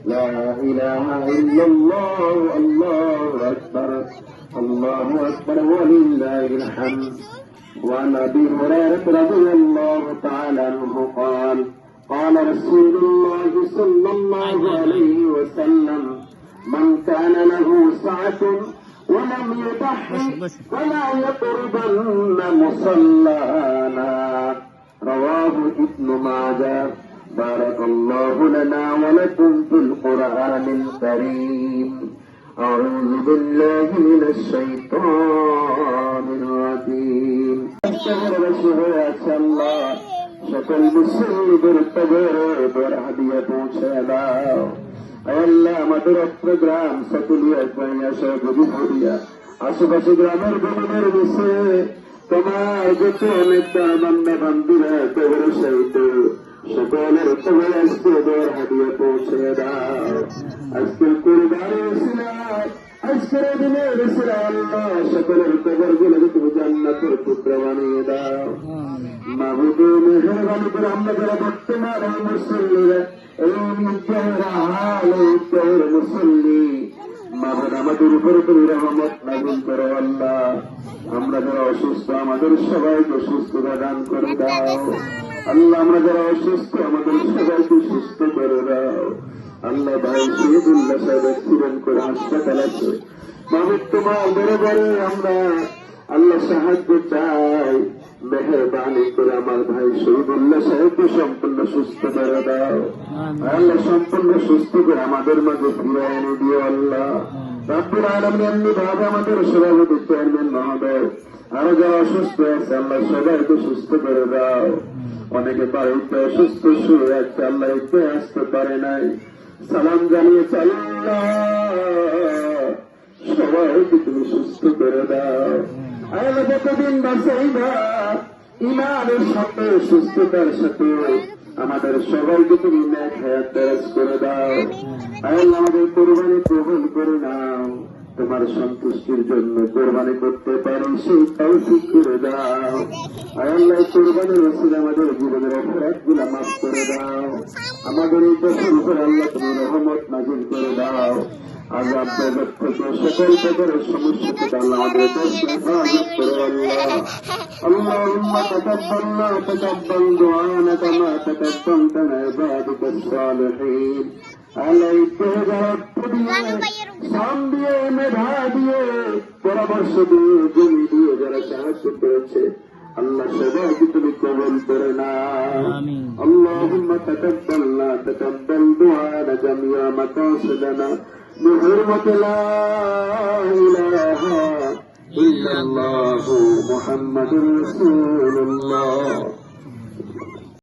لا إله إلا الله الله أكبر الله أكبر ولله الحمد وعن أبي هريرة رضي الله تعالى عنه قال قال رسول الله صلى الله عليه وسلم من كان له سعة ولم يضحي فلا يقربن مصلانا رواه ابن ماجه بارك الله لنا ولكم في القرآن الكريم أعوذ بالله من الشيطان الرجيم সকল মুসলিমদের কবর হাদিয়া পৌঁছে দাও। আল্লাহ আমাদের অত্রগ্রাম সতুলিয়া পাইয়া সহযোগিয়া আশেপাশে গ্রামের গণের বিষয়ে তোমার যত নেতা বান্দা বান্দিরা কবর সহিত সকলের কবর আজকে দর হাদিয়া পৌঁছে দাও। আজকের কুরবানি ছিলাম আজকের দিনের ছিল আল্লাহ সকলের কবর গুলোকে তুমি জান্নাতের টুকরা বানিয়ে দাও। মাহবুব মেহরবানি করে আমরা যারা বর্তমান মুসল্লিরা এই মুসল্লি মাহবুব আমাদের উপরে তুমি রহমত নাযিল করো আল্লাহ। আমরা যারা অসুস্থ আমাদের সবাইকে সুস্থতা দান করে দাও আল্লাহ। আমরা যারা অসুস্থ আমাদের সবাইকে সুস্থ করে দাও আল্লাহ। ভাই শহীদুল্লাহ সাহেব অ্যাক্সিডেন্ট করে হাসপাতাল আছে মাহবুব তোমার দরবারে আমরা আল্লাহ সাহায্য চাই। মেহরবানি করে আমার ভাই শহীদুল্লাহ সাহেবকে সম্পূর্ণ সুস্থ করে দাও আল্লাহ। সম্পূর্ণ সুস্থ করে আমাদের মাঝে ফিরে এনে দিও আল্লাহ। রাব্বুল আলামিন এমনি ভাবে আমাদের সভাপতি চেয়ারম্যান মহোদয় আরো যারা অসুস্থ আছে আল্লাহ সবাইকে সুস্থ করে দাও। অনেকে বাড়িতে অসুস্থ শুয়ে আছে আল্লাহ একটু আসতে পারে নাই সালাম জানিয়েছে আল্লাহ সবাইকে তুমি সুস্থ করে দাও আল্লাহ। যতদিন বাঁচাইবা ইমানের সাথে সুস্থতার সাথে আমাদের সবাইকে তুমি নেক হায়াত দারাজ করে দাও আল্লাহ। আমাদের কোরবানি কবুল করে নাও তোমার সন্তুষ্টির জন্য কোরবানি করতে পারি সেই তৌফিক করে দাও আল্লাহ। কোরবানির ওসিলা আমাদের জীবনের অপরাধগুলো মাফ করে দাও। আমাদের এই দেশের উপর আল্লাহ তুমি রহমত নাযিল করে দাও। আজ আপনাদের থেকে সকল প্রকারের সমস্যা থেকে আল্লাহ আমাদের দেশকে হেফাজত করে আল্লাহ। اللهم تقبلنا وتقبل دعانا كما تقبلت من عبادك الصالحين عليك সাম দিয়ে মেধা দিয়ে পরামর্শ দিয়ে জমি দিয়ে যারা সাহায্য করেছে আল্লাহ সবাইকে তুমি কবুল করে নাও। اللهم تقبلنا تقبل دعانا جميع مقاصدنا بحرمة لا إله إلا الله محمد رسول الله